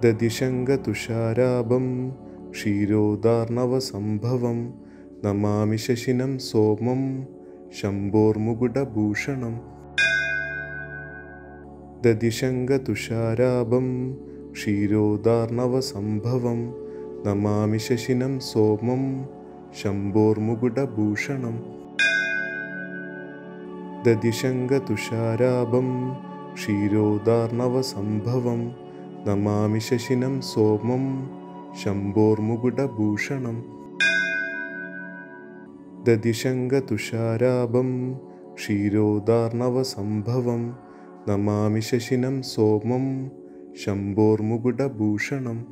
ദദിശങ്കതുഷാരാഭം ക്ഷീരോദാർണവസംഭവം Namami ശശിനം സോമം ശംഭോർമുകുടഭൂഷണം. ദദിശങ്കതുഷാരാഭം ക്ഷീരോദാർണവസംഭവം Namami ശശിനം സോമം ശംഭോർമുകുടഭൂഷണം. ദദിശങ്കതുഷാരാഭം ക്ഷീരോദാർണവസംഭവം Namami ശശിനം സോമം ശംഭോർമുകുടഭൂഷണം. ദദിശങ്കതുഷാരാഭം ക്ഷീരോദാർണവസംഭവം Namami ശശിനം സോമം ശംഭോർമുകുടഭൂഷണം.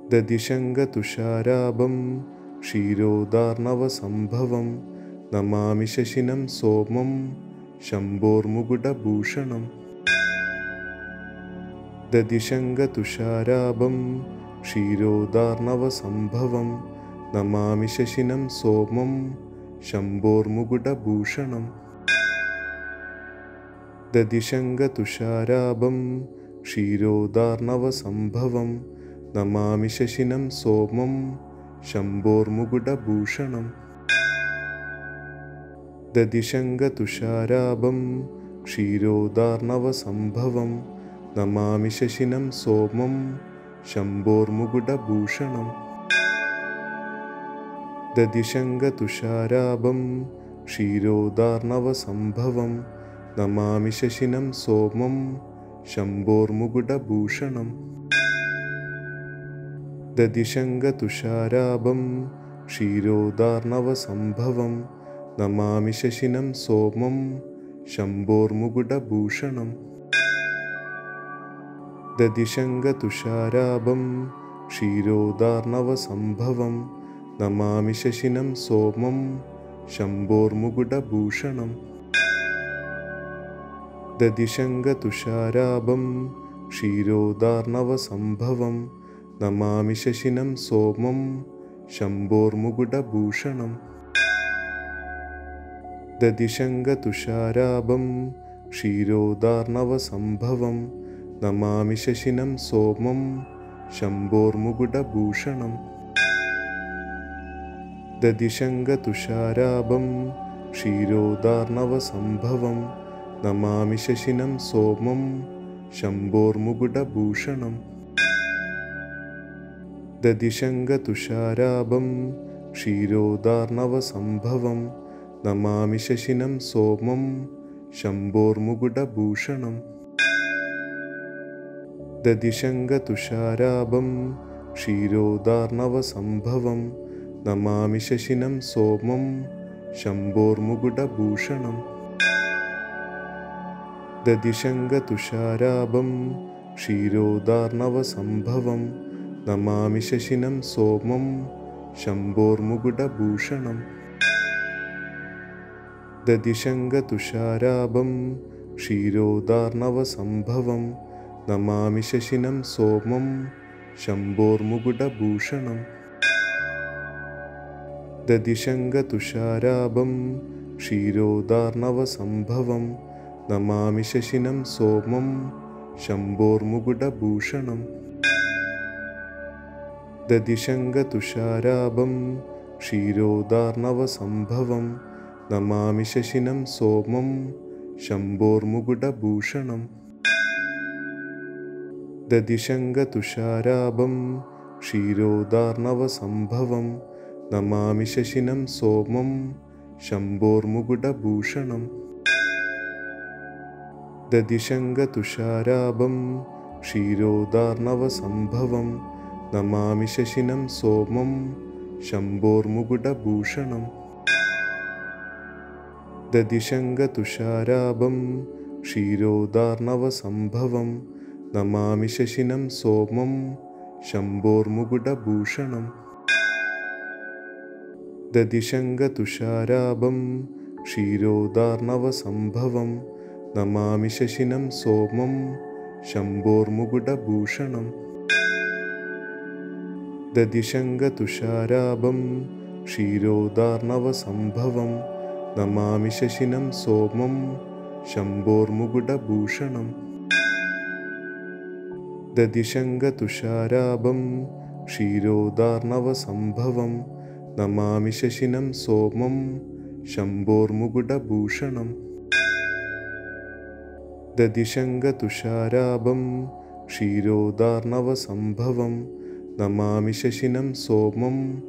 ദദിശങ്കതുഷാരാഭം ക്ഷീരോദാർണവസംഭവം Namami ശശിനം സോമം ശംഭോർമുകുടഭൂഷണം. ദദിശങ്കതുഷാരാഭം ക്ഷീരോദാർണവസംഭവം Namami ശശിനം സോമം ശംഭോർമുകുടഭൂഷണം. ദദിശങ്കതുഷാരാഭം ക്ഷീരോദാർണവസംഭവം Namami ശശിനം സോമം ശംഭോർമുകുടഭൂഷണം. ദദിശങ്കതുഷാരാഭം ക്ഷീരോദാർണവസംഭവം Namami ശശിനം സോമം ശംഭോർമുകുടഭൂഷണം. ദദിശങ്കതുഷാരാഭം ക്ഷീരോദാർണവസംഭവം Namami ശശിനം സോമം ശംഭോർമുകുടഭൂഷണം. ദദിശങ്കതുഷാരാഭം ക്ഷീരോദാർണവസംഭവം Namami ശശിനം സോമം ശംഭോർമുകുടഭൂഷണം. ദദിശങ്കതുഷാരാഭം ക്ഷീരോദാർണവസംഭവം Namami ശശിനം സോമം ശംഭോർമുകുടഭൂഷണം. ദദിശങ്കതുഷാരാഭം ക്ഷീരോദാർണവസംഭവം Namami ശശിനം സോമം ശംഭോർമുകുടഭൂഷണം. ദദിശങ്കതുഷാരാഭം ക്ഷീരോദാർണവസംഭവം Namami ശശിനം സോമം ശംഭോർമുകുടഭൂഷണം. ദദിശങ്കതുഷാരാഭം ക്ഷീരോദാർണവസംഭവം Namami ശശിനം സോമം ശംഭോർമുകുടഭൂഷണം. ദദിശങ്കതുഷാരാഭം ക്ഷീരോദാർണവസംഭവം Namami ശശിനം സോമം ശംഭോർമുകുടഭൂഷണം. ദദിശങ്കതുഷാരാഭം ക്ഷീരോദാർണവസംഭവം Namami ശശിനം സോമം ശംഭോർമുകുടഭൂഷണം. ദദിശങ്കതുഷാരാഭം ക്ഷീരോദാർണവസംഭവം Namami ശശിനം സോമം ശംഭോർമുകുടഭൂഷണം. ദദിശങ്കതുഷാരാഭം ക്ഷീരോദാർണവസംഭവം Namami ശശിനം സോമം ശംഭോർമുകുടഭൂഷണം. ദദിശങ്കതുഷാരാഭം ക്ഷീരോദാർണവസംഭവം Namami ശശിനം സോമം ശംഭോർമുകുടഭൂഷണം. ദദിശങ്കതുഷാരാഭം ക്ഷീരോദാർണവസംഭവം Namami ശശിനം സോമം ശംഭോർമുകുടഭൂഷണം. ദദിശങ്കതുഷാരാഭം ക്ഷീരോദാർണവസംഭവം Namami ശശിനം സോമം ശംഭോർമുകുടഭൂഷണം. ദദിശങ്കതുഷാരാഭം ക്ഷീരോദാർണവസംഭവം Namami ശശിനം സോമം ശംഭോർമുകുടഭൂഷണം. ദദിശങ്കതുഷാരാഭം ക്ഷീരോദാർണവസംഭവം Namami ശശിനം സോമം ശംഭോർമുകുടഭൂഷണം. ദദിശങ്കതുഷാരാഭം ക്ഷീരോദാർണവസംഭവം Namami ശശിനം സോമം ശംഭോർമുകുടഭൂഷണം. ദദിശങ്കതുഷാരാഭം ക്ഷീരോദാർണവസംഭവം Namami ശശിനം സോമം ശംഭോർമുകുടഭൂഷണം. ദതിശങ്കതുഷാരാഭം ക്ഷീരോദാർണവസംഭവം Namami ശശിനം സോമം ശംഭോർമുകുടഭൂഷണം. ദതിശങ്കതുഷാരാഭം ക്ഷീരോദാർണവസംഭവം Namami ശശിനം സോമം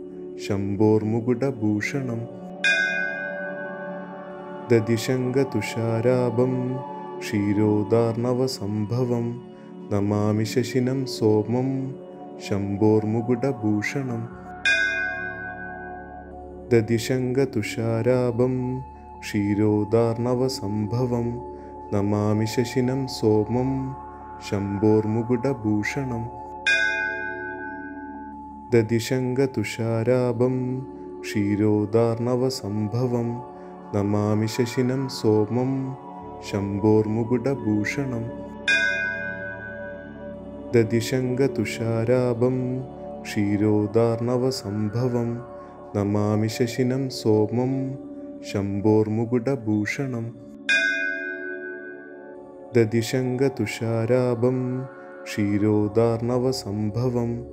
ശംഭോർമുകുടഭൂഷണം. ദതിശങ്കതുഷാരാഭം ക്ഷീരോദാർണവസംഭവം Namami ശശിനം സോമം ശംഭോർമുകുടഭൂഷണം. ദതിശങ്കതുഷാരാഭം ക്ഷീരോദാർണവസംഭവം Namami ശശിനം സോമം ശംഭോർമുകുടഭൂഷണം. ദതിശങ്കതുഷാരാഭം ക്ഷീരോദാർണവസംഭവം Namami ശശിനം സോമം ശംഭോർമുകുടഭൂഷണം. ദതിശങ്കതുഷാരാഭം ക്ഷീരോദാർണവസംഭവം Namami ശശിനം സോമം ശംഭോർമുകുടഭൂഷണം. ദതിശങ്കതുഷാരാഭം ക്ഷീരോദാർണവസംഭവം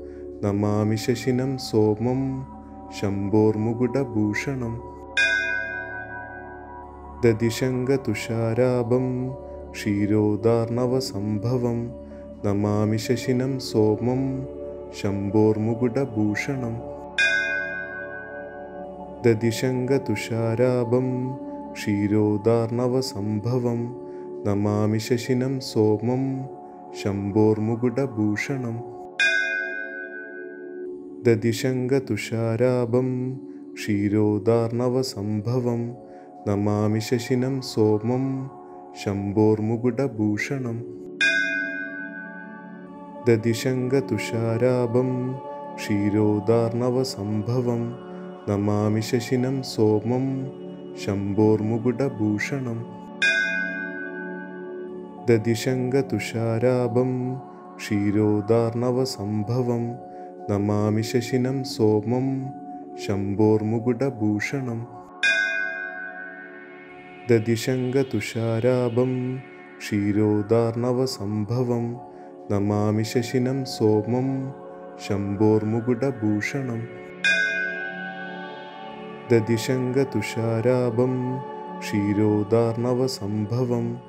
Namami ശശിനം സോമം ശംഭോർമുകുടഭൂഷണം. ദതിശങ്കതുഷാരാഭം ക്ഷീരോദാർണവസംഭവം Namami ശശിനം സോമം ശംഭോർമുകുടഭൂഷണം. ദതിശങ്കതുഷാരാഭം ക്ഷീരോദാർണവസംഭവം Namami ശശിനം സോമം ശംഭോർമുകുടഭൂഷണം. ദതിശങ്കതുഷാരാഭം ക്ഷീരോദാർണവസംഭവം Namami ശശിനം സോമം ശംഭോർമുകുടഭൂഷണം. ദതിശങ്കതുഷാരാഭം ക്ഷീരോദാർണവസംഭവം Namami ശശിനം സോമം ശംഭോർമുകുടഭൂഷണം. ദതിശങ്കതുഷാരാഭം ക്ഷീരോദാർണവസംഭവം Namami ശശിനം സോമം ശംഭോർമുകുടഭൂഷണം. ദതിശങ്കതുഷാരാഭം ക്ഷീരോദാർണവസംഭവം Namami ശശിനം സോമം ശംഭോർമുകുടഭൂഷണം. ദതിശങ്കതുഷാരാഭം ക്ഷീരോദാർണവസംഭവം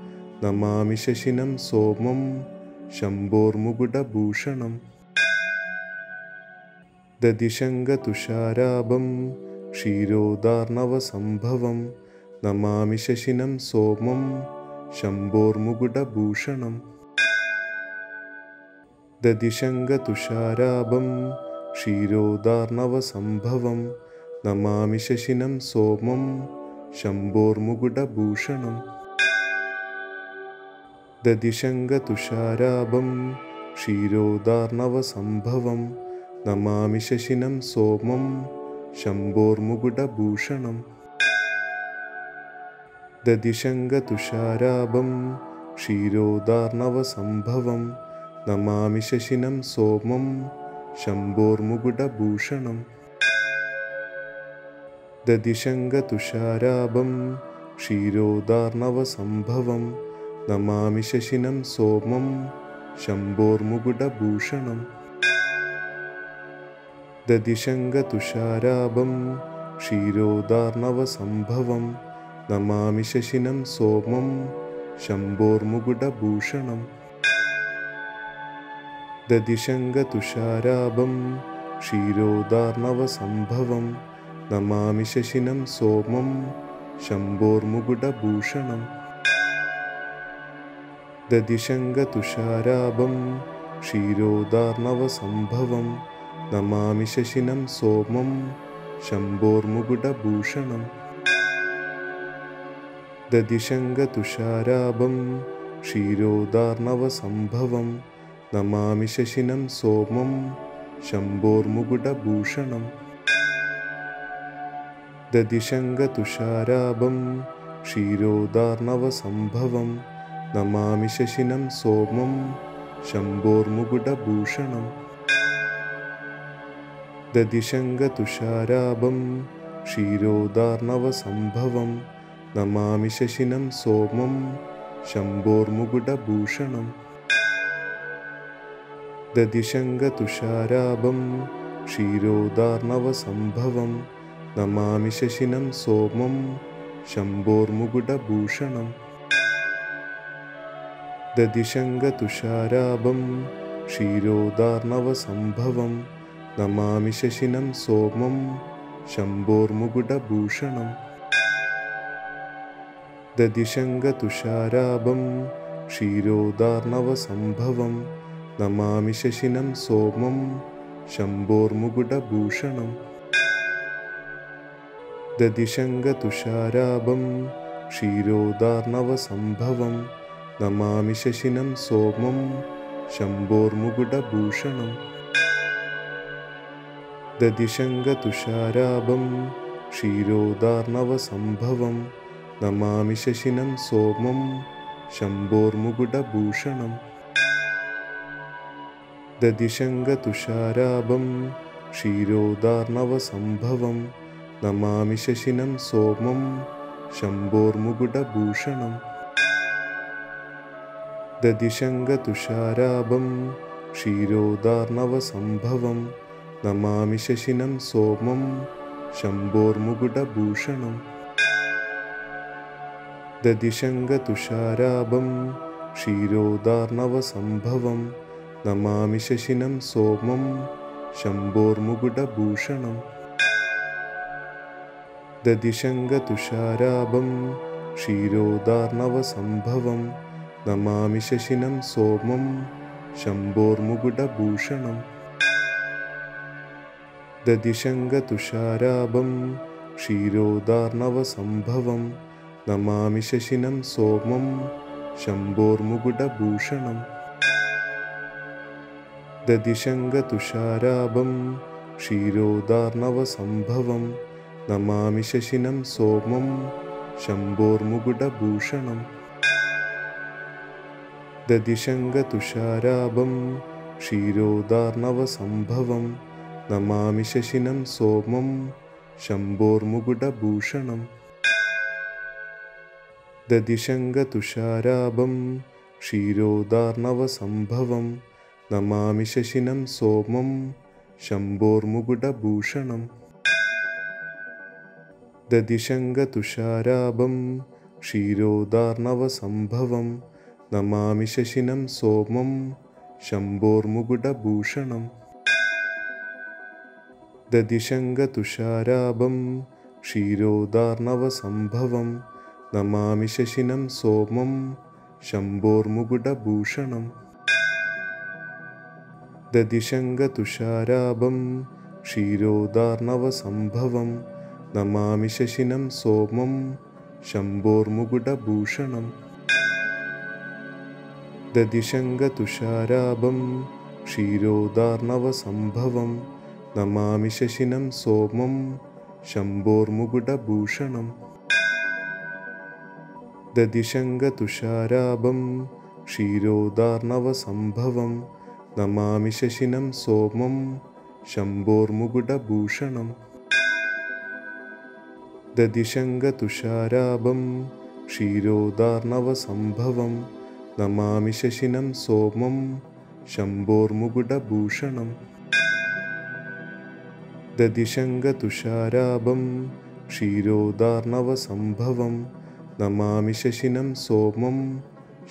Namami ശശിനം സോമം ശംഭോർമുകുടഭൂഷണം. ദതിശങ്കതുഷാരാഭം ക്ഷീരോദാർണവസംഭവം Namami ശശിനം സോമം ശംഭോർമുകുടഭൂഷണം. ദതിശങ്കതുഷാരാഭം ക്ഷീരോദാർണവസംഭവം Namami ശശിനം സോമം ശംഭോർമുകുടഭൂഷണം. ദതിശങ്കതുഷാരാഭം ക്ഷീരോദാർണവസംഭവം Namami ശശിനം സോമം ശംഭോർമുകുടഭൂഷണം. ദതിശങ്കതുഷാരാഭം ക്ഷീരോദാർണവസംഭവം Namami ശശിനം സോമം ശംഭോർമുകുടഭൂഷണം. ദതിശങ്കതുഷാരാഭം ക്ഷീരോദാർണവസംഭവം Namami ശശിനം സോമം ശംഭോർമുകുടഭൂഷണം. ദതിശങ്കതുഷാരാഭം ക്ഷീരോദാർണവസംഭവം Namami ശശിനം സോമം ശംഭോർമുകുടഭൂഷണം. ദതിശങ്കതുഷാരാഭം ക്ഷീരോദാർണവസംഭവം Namami ശശിനം സോമം ശംഭോർമുകുടഭൂഷണം. ദതിശങ്കതുഷാരാഭം ക്ഷീരോദാർണവസംഭവം Namami ശശിനം സോമം ശംഭോർമുകുടഭൂഷണം. ദതിശങ്കതുഷാരാഭം ക്ഷീരോദാർണവസംഭവം Namami ശശിനം സോമം ശംഭോർമുകുടഭൂഷണം. ദതിശങ്കതുഷാരാഭം ക്ഷീരോദാർണവസംഭവം Namami ശശിനം സോമം ശംഭോർമുകുടഭൂഷണം. ദതിശങ്കതുഷാരാഭം ക്ഷീരോദാർണവസംഭവം Namami ശശിനം സോമം ശംഭോർമുകുടഭൂഷണം. ദദിശങ്കതുഷാരാഭം ക്ഷീരോദാർണവസംഭവം Namami ശശിനം സോമം ശംഭോർമുകുടഭൂഷണം. ദദിശങ്കതുഷാരാഭം ക്ഷീരോദാർണവസംഭവം Namami ശശിനം സോമം ശംഭോർമുകുടഭൂഷണം. ദദിശങ്കതുഷാരാഭം ക്ഷീരോദാർണവസംഭവം Namami ശശിനം സോമം ശംഭോർമുകുടഭൂഷണം. ദദിശങ്കതുഷാരാഭം ക്ഷീരോദാർണവസംഭവം Namami ശശിനം സോമം ശംഭോർമുകുടഭൂഷണം. ദദിശങ്കതുഷാരാഭം ക്ഷീരോദാർണവസംഭവം Namami ശശിനം സോമം ശംഭോർമുകുടഭൂഷണം. ദദിശങ്കതുഷാരാഭം ക്ഷീരോദാർണവസംഭവം Namami ശശിനം സോമം ശംഭോർമുകുടഭൂഷണം. ദദിശങ്കതുഷാരാഭം ക്ഷീരോദാർണവസംഭവം Namami ശശിനം സോമം ശംഭോർമുകുടഭൂഷണം. ദദിശങ്കതുഷാരാഭം ക്ഷീരോദാർണവസംഭവം Namami ശശിനം സോമം ശംഭോർമുകുടഭൂഷണം. ദദിശങ്കതുഷാരാഭം ക്ഷീരോദാർണവസംഭവം Namami ശശിനം സോമം ശംഭോർമുകുടഭൂഷണം. ദദിശങ്കതുഷാരാഭം ക്ഷീരോദാർണവസംഭവം Namami ശശിനം സോമം ശംഭോർമുകുടഭൂഷണം. ദദിശങ്കതുഷാരാഭം ക്ഷീരോദാർണവസംഭവം Namami ശശിനം സോമം ശംഭോർമുകുടഭൂഷണം. ദദിശങ്കതുഷാരാഭം ക്ഷീരോദാർണവസംഭവം Namami ശശിനം സോമം ശംഭോർമുകുടഭൂഷണം. ദദിശങ്കതുഷാരാഭം ക്ഷീരോദാർണവസംഭവം Namami ശശിനം സോമം ശംഭോർമുകുടഭൂഷണം. ദദിശങ്കതുഷാരാഭം ക്ഷീരോദാർണവസംഭവം Namami ശശിനം സോമം ശംഭോർമുകുടഭൂഷണം. ദദിശങ്കതുഷാരാഭം ക്ഷീരോദാർണവസംഭവം Namami ശശിനം സോമം ശംഭോർമുകുടഭൂഷണം. ദദിശങ്കതുഷാരാഭം ക്ഷീരോദാർണവസംഭവം Namami ശശിനം സോമം ശംഭോർമുകുടഭൂഷണം. ദദിശങ്കതുഷാരാഭം ക്ഷീരോദാർണവസംഭവം Namami ശശിനം സോമം ശംഭോർമുകുടഭൂഷണം. ദദിശങ്കതുഷാരാഭം ക്ഷീരോദാർണവസംഭവം Namami ശശിനം സോമം ശംഭോർമുകുടഭൂഷണം. ദദിശങ്കതുഷാരാഭം ക്ഷീരോദാർണവസംഭവം Namami ശശിനം സോമം ശംഭോർമുകുടഭൂഷണം. ദദിശങ്കതുഷാരാഭം ക്ഷീരോദാർണവസംഭവം Namami ശശിനം സോമം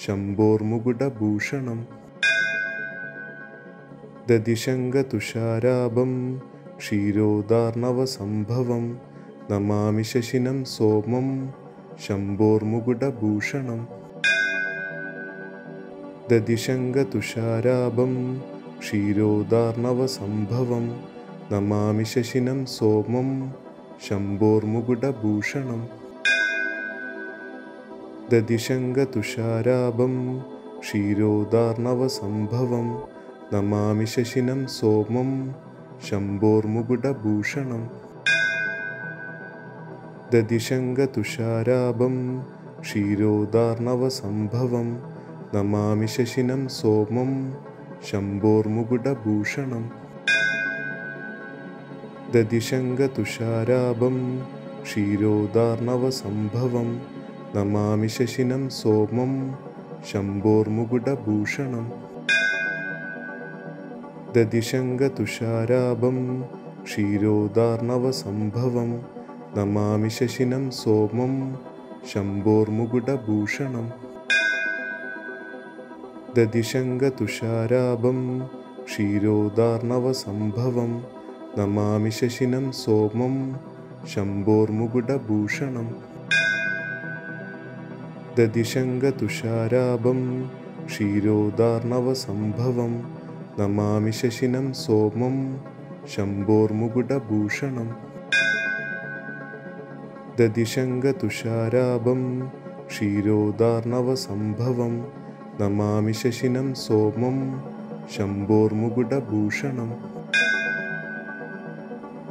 ശംഭോർമുകുടഭൂഷണം. ദദിശങ്കതുഷാരാഭം ക്ഷീരോദാർണവസംഭവം Namami ശശിനം സോമം ശംഭോർമുകുടഭൂഷണം. ദദിശങ്കതുഷാരാഭം ക്ഷീരോദാർണവസംഭവം Namami ശശിനം സോമം ശംഭോർമുകുടഭൂഷണം. ദദിശങ്കതുഷാരാഭം ക്ഷീരോദാർണവസംഭവം Namami ശശിനം സോമം ശംഭോർമുകുടഭൂഷണം. ദദിശങ്കതുഷാരാഭം ക്ഷീരോദാർണവസംഭവം Namami ശശിനം സോമം ശംഭോർമുകുടഭൂഷണം. ദദിശങ്കതുഷാരാഭം ക്ഷീരോദാർണവസംഭവം Namami ശശിനം സോമം ശംഭോർമുകുടഭൂഷണം. ദദിശങ്കതുഷാരാഭം ക്ഷീരോദാർണവസംഭവം Namami ശശിനം സോമം ശംഭോർമുകുടഭൂഷണം. ദദിശങ്കതുഷാരാഭം ക്ഷീരോദാർണവസംഭവം Namami ശശിനം സോമം ശംഭോർമുകുടഭൂഷണം. ദദിശങ്കതുഷാരാഭം ക്ഷീരോദാർണവസംഭവം Namami ശശിനം സോമം ശംഭോർമുകുടഭൂഷണം. ദദിശങ്കതുഷാരാഭം ക്ഷീരോദാർണവസംഭവം Namami ശശിനം സോമം ശംഭോർമുകുടഭൂഷണം.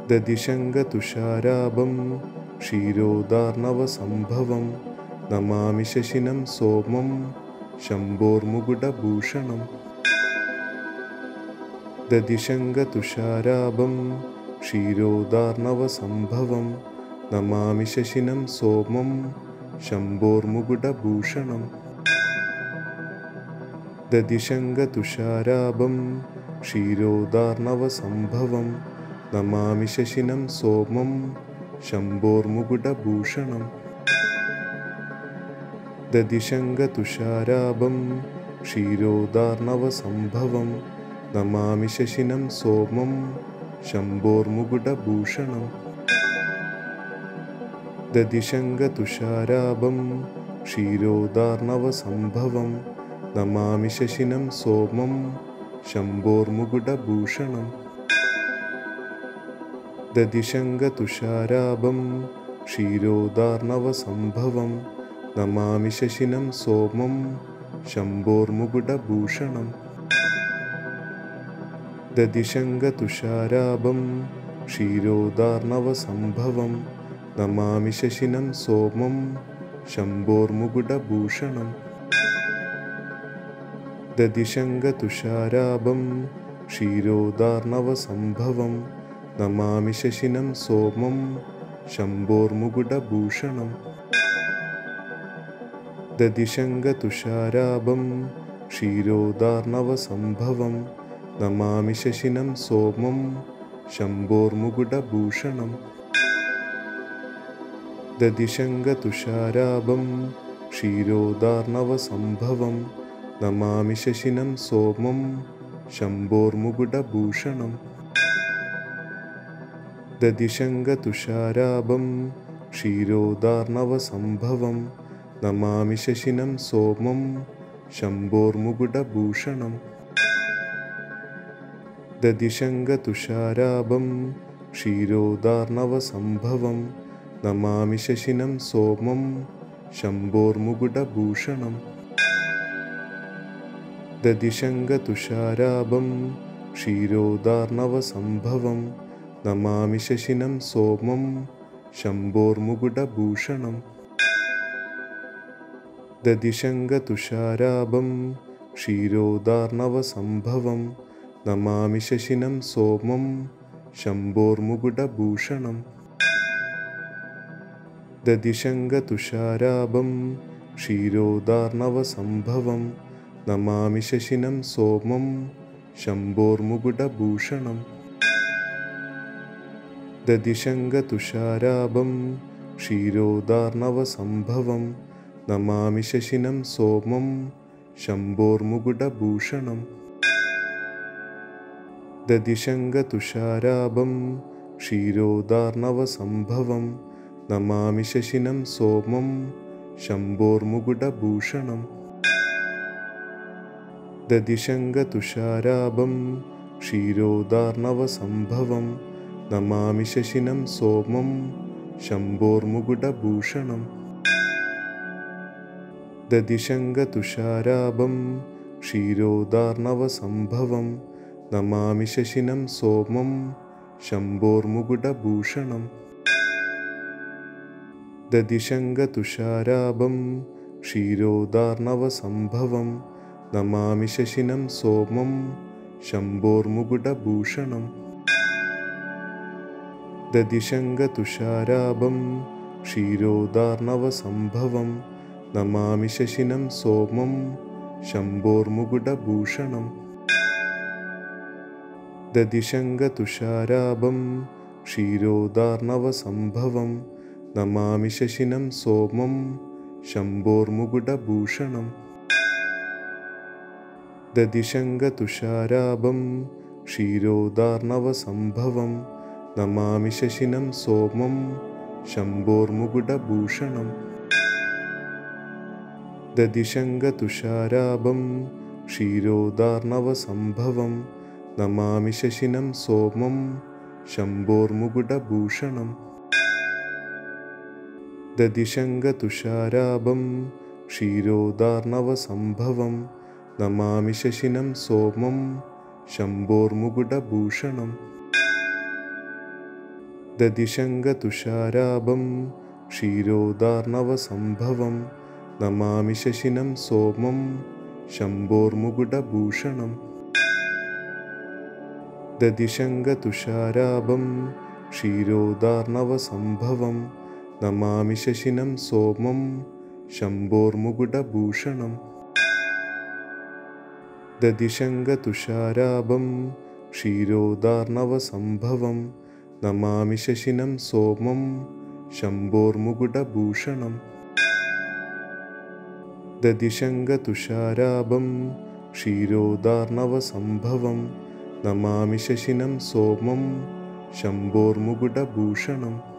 ദദിശങ്കതുഷാരാഭം ക്ഷീരോദാർണവസംഭവം Namami ശശിനം സോമം ശംഭോർമുകുടഭൂഷണം. ദദിശങ്കതുഷാരാഭം ക്ഷീരോദാർണവസംഭവം Namami ശശിനം സോമം ശംഭോർമുകുടഭൂഷണം. ദദിശങ്കതുഷാരാഭം ക്ഷീരോദാർണവസംഭവം Namami ശശിനം സോമം ശംഭോർമുകുടഭൂഷണം. ദദിശങ്കതുഷാരാഭം ക്ഷീരോദാർണവസംഭവം Namami ശശിനം സോമം ശംഭോർമുകുടഭൂഷണം. ദദിശങ്കതുഷാരാഭം ക്ഷീരോദാർണവസംഭവം Namami ശശിനം സോമം ശംഭോർമുകുടഭൂഷണം. ദദിശങ്കതുഷാരാഭം ക്ഷീരോദാർണവസംഭവം Namami ശശിനം സോമം ശംഭോർമുകുടഭൂഷണം. ദദിശങ്കതുഷാരാഭം ക്ഷീരോദാർണവസംഭവം Namami ശശിനം സോമം ശംഭോർമുകുടഭൂഷണം. ദദിശങ്കതുഷാരാഭം ക്ഷീരോദാർണവസംഭവം Namami ശശിനം സോമം ശംഭോർമുകുടഭൂഷണം. ദദിശങ്കതുഷാരാഭം ക്ഷീരോദാർണവസംഭവം Namami ശശിനം സോമം ശംഭോർമുകുടഭൂഷണം. ദദിശങ്കതുഷാരാഭം ക്ഷീരോദാർണവസംഭവം Namami ശശിനം സോമം ശംഭോർമുകുടഭൂഷണം. ദദിശങ്കതുഷാരാഭം ക്ഷീരോദാർണവസംഭവം Namami ശശിനം സോമം ശംഭോർമുകുടഭൂഷണം. ദദിശങ്കതുഷാരാഭം ക്ഷീരോദാർണവസംഭവം Namami ശശിനം സോമം ശംഭോർമുകുടഭൂഷണം. ദദിശങ്കതുഷാരാഭം ക്ഷീരോദാർണവസംഭവം Namami ശശിനം സോമം ശംഭോർമുകുടഭൂഷണം. ദദിശങ്കതുഷാരാഭം ക്ഷീരോദാർണവസംഭവം Namami ശശിനം സോമം ശംഭോർമുകുടഭൂഷണം. ദദിശങ്കതുഷാരാഭം ക്ഷീരോദാർണവസംഭവം Namami ശശിനം സോമം ശംഭോർമുകുടഭൂഷണം. ദദിശങ്കതുഷാരാഭം ക്ഷീരോദാർണവസംഭവം Namami ശശിനം സോമം ശംഭോർമുകുടഭൂഷണം. ദദിശങ്കതുഷാരാഭം ക്ഷീരോദാർണവസംഭവം Namami ശശിനം സോമം ശംഭോർമുകുടഭൂഷണം. ദദിശങ്കതുഷാരാഭം ക്ഷീരോദാർണവസംഭവം Namami ശശിനം സോമം ശംഭോർമുകുടഭൂഷണം. ദദിശങ്കതുഷാരാഭം ക്ഷീരോദാർണവസംഭവം Namami ശശിനം സോമം ശംഭോർമുകുടഭൂഷണം. ദദിശങ്കതുഷാരാഭം ക്ഷീരോദാർണവസംഭവം Namami ശശിനം സോമം ശംഭോർമുകുടഭൂഷണം. ദദിശങ്കതുഷാരാഭം ക്ഷീരോദാർണവസംഭവം Namami ശശിനം സോമം ശംഭോർമുകുടഭൂഷണം. ദദിശങ്കതുഷാരാഭം ക്ഷീരോദാർണവസംഭവം Namami ശശിനം സോമം ശംഭോർമുകുടഭൂഷണം. ദദിശങ്കതുഷാരാഭം ക്ഷീരോദാർണവസംഭവം Namami ശശിനം സോമം ശംഭോർമുകുടഭൂഷണം. ദദിശങ്കതുഷാരാഭം ക്ഷീരോദാർണവസംഭവം Namami ശശിനം സോമം ശംഭോർമുകുടഭൂഷണം. ദദിശങ്കതുഷാരാഭം ക്ഷീരോദാർണവസംഭവം Namami ശശിനം സോമം ശംഭോർമുകുടഭൂഷണം. ദദിശങ്കതുഷാരാഭം ക്ഷീരോദാർണവസംഭവം Namami ശശിനം സോമം ശംഭോർമുകുടഭൂഷണം. ദദിശങ്കതുഷാരാഭം ക്ഷീരോദാർണവസംഭവം Namami ശശിനം സോമം ശംഭോർമുകുടഭൂഷണം. ദദിശങ്കതുഷാരാഭം ക്ഷീരോദാർണവസംഭവം Namami ശശിനം സോമം ശംഭോർമുകുടഭൂഷണം. ദദിശങ്കതുഷാരാഭം ക്ഷീരോദാർണവസംഭവം Namami ശശിനം സോമം ശംഭോർമുകുടഭൂഷണം.